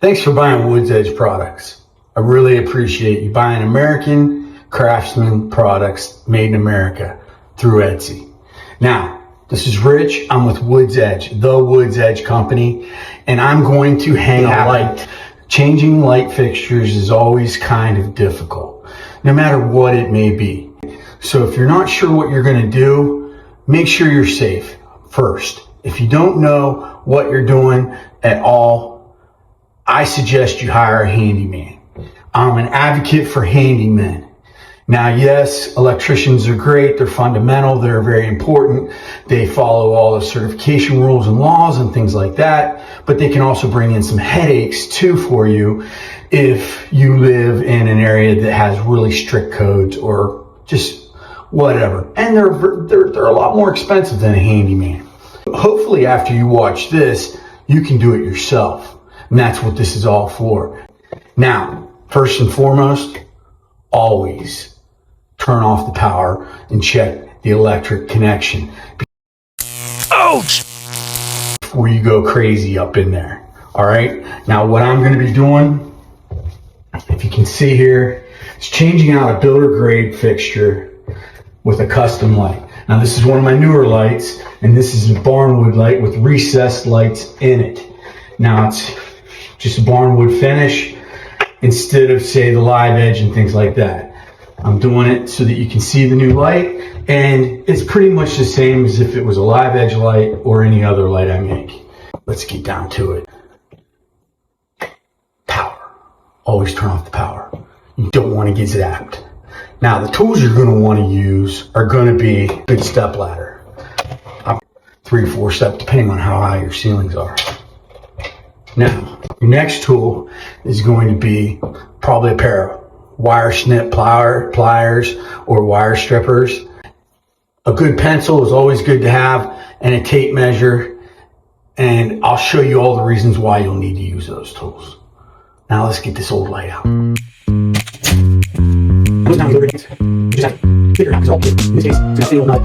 Thanks for buying Woods Edge products. I really appreciate you buying American Craftsman products made in America through Etsy. Now, this is Rich. I'm with Woods Edge, the Woods Edge company, and I'm going to hang a light. Changing light fixtures is always kind of difficult, no matter what it may be. So if you're not sure what you're going to do, make sure you're safe first. If you don't know what you're doing at all, I suggest you hire a handyman. I'm an advocate for handymen. Now, yes, electricians are great. They're fundamental. They're very important. They follow all the certification rules and laws and things like that. But they can also bring in some headaches too for you if you live in an area that has really strict codes or just whatever. And they're a lot more expensive than a handyman. Hopefully, after you watch this, you can do it yourself. And that's what this is all for. Now, first and foremost, always turn off the power and check the electric connection. Ouch! Before you go crazy up in there. All right. Now, what I'm going to be doing, if you can see here, is changing out a builder grade fixture with a custom light. Now, this is one of my newer lights, and this is a barnwood light with recessed lights in it. Now, it's just a barnwood finish instead of, say, the live edge and things like that. I'm doing it so that you can see the new light, and it's pretty much the same as if it was a live edge light or any other light I make. Let's get down to it. Power. Always turn off the power. You don't want to get zapped. Now, the tools you're going to want to use are going to be a good step ladder. 3 or 4 steps, depending on how high your ceilings are. Now, your next tool is going to be probably a pair of wire snip pliers or wire strippers. A good pencil is always good to have, and a tape measure. And I'll show you all the reasons why you'll need to use those tools. Now let's get this old light out. Most times you just have to figure it out, because all in this case, it's a single nut.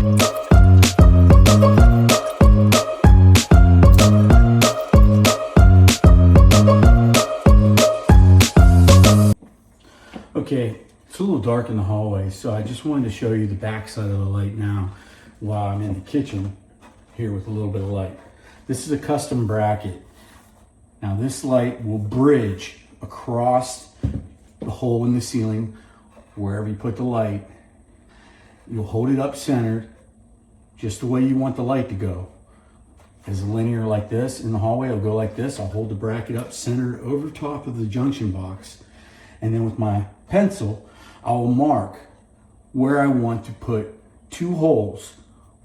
Okay, it's a little dark in the hallway, so I just wanted to show you the back side of the light now while I'm in the kitchen here with a little bit of light. This is a custom bracket. Now this light will bridge across the hole in the ceiling wherever you put the light. You'll hold it up centered just the way you want the light to go. As a linear like this in the hallway, it'll go like this. I'll hold the bracket up centered over top of the junction box. And then with my pencil, I will mark where I want to put 2 holes,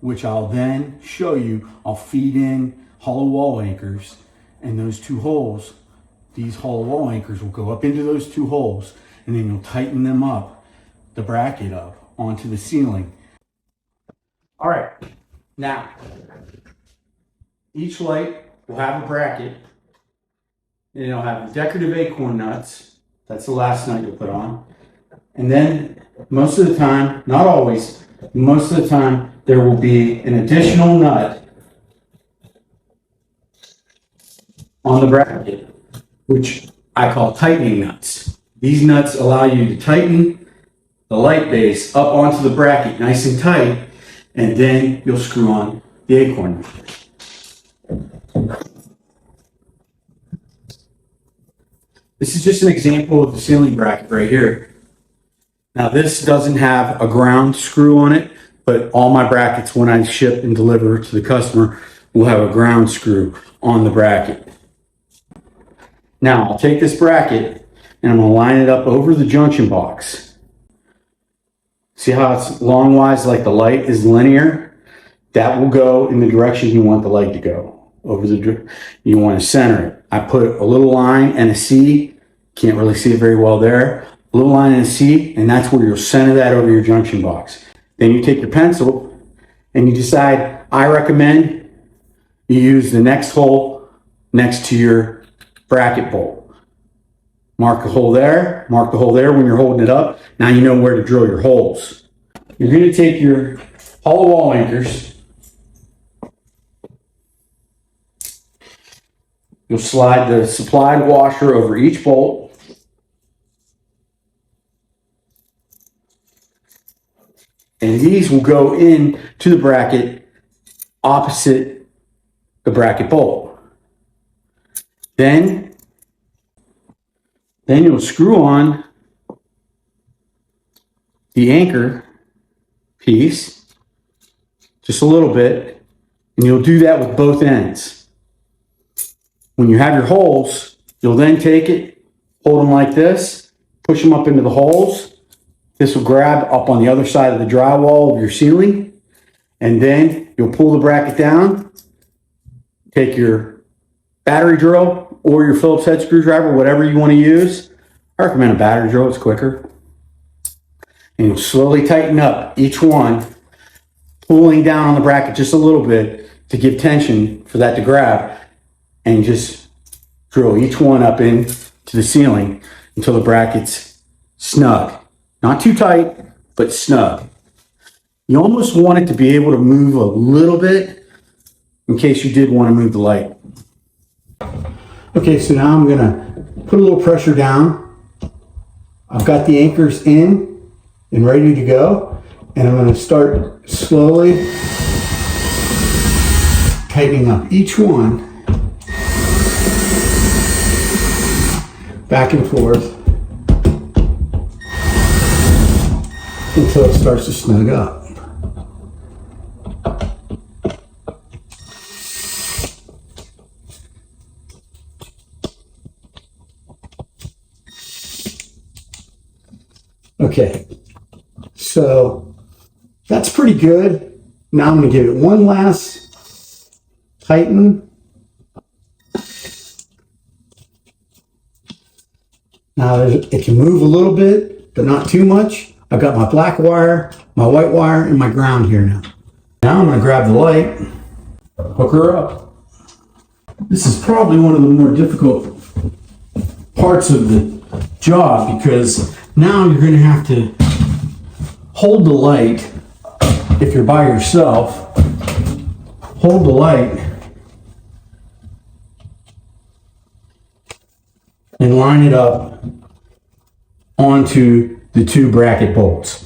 which I'll then show you. I'll feed in hollow wall anchors, and those 2 holes, these hollow wall anchors will go up into those 2 holes, and then you'll tighten them up, the bracket up onto the ceiling. All right, now, each light will have a bracket, and it'll have decorative acorn nuts. That's the last nut you'll put on. And then most of the time, not always, most of the time, there will be an additional nut on the bracket, which I call tightening nuts. These nuts allow you to tighten the light base up onto the bracket nice and tight, and then you'll screw on the acorn nut. This is just an example of the ceiling bracket right here. Now this doesn't have a ground screw on it, but all my brackets when I ship and deliver to the customer will have a ground screw on the bracket. Now I'll take this bracket and I'm going to line it up over the junction box. See how it's longwise like the light is linear? That will go in the direction you want the light to go. You want to center it. I put a little line and a C. Can't really see it very well there. A little line and a C, and that's where you'll center that over your junction box. Then you take your pencil and you decide, I recommend you use the next hole next to your bracket bolt. Mark the hole there, mark the hole there when you're holding it up. Now you know where to drill your holes. You're going to take your hollow wall anchors You'll slide the supplied washer over each bolt. And these will go in to the bracket opposite the bracket bolt. Then you'll screw on the anchor piece just a little bit, and you'll do that with both ends. When you have your holes, you'll then take it, hold them like this, push them up into the holes. This will grab up on the other side of the drywall of your ceiling, and then you'll pull the bracket down, take your battery drill or your Phillips head screwdriver, whatever you want to use. I recommend a battery drill, it's quicker. And you'll slowly tighten up each one, pulling down on the bracket just a little bit to give tension for that to grab, and just drill each one up into the ceiling until the bracket's snug. Not too tight, but snug. You almost want it to be able to move a little bit in case you did want to move the light. Okay, so now I'm gonna put a little pressure down. I've got the anchors in and ready to go, and I'm gonna start slowly tightening up each one, back and forth, until it starts to snug up. Okay, so that's pretty good. Now I'm going to give it one last tighten. Now it can move a little bit, but not too much. I've got my black wire, my white wire, and my ground here now. Now I'm going to grab the light, hook her up. This is probably one of the more difficult parts of the job, because now you're going to have to hold the light. If you're by yourself, hold the light and line it up onto the two bracket bolts.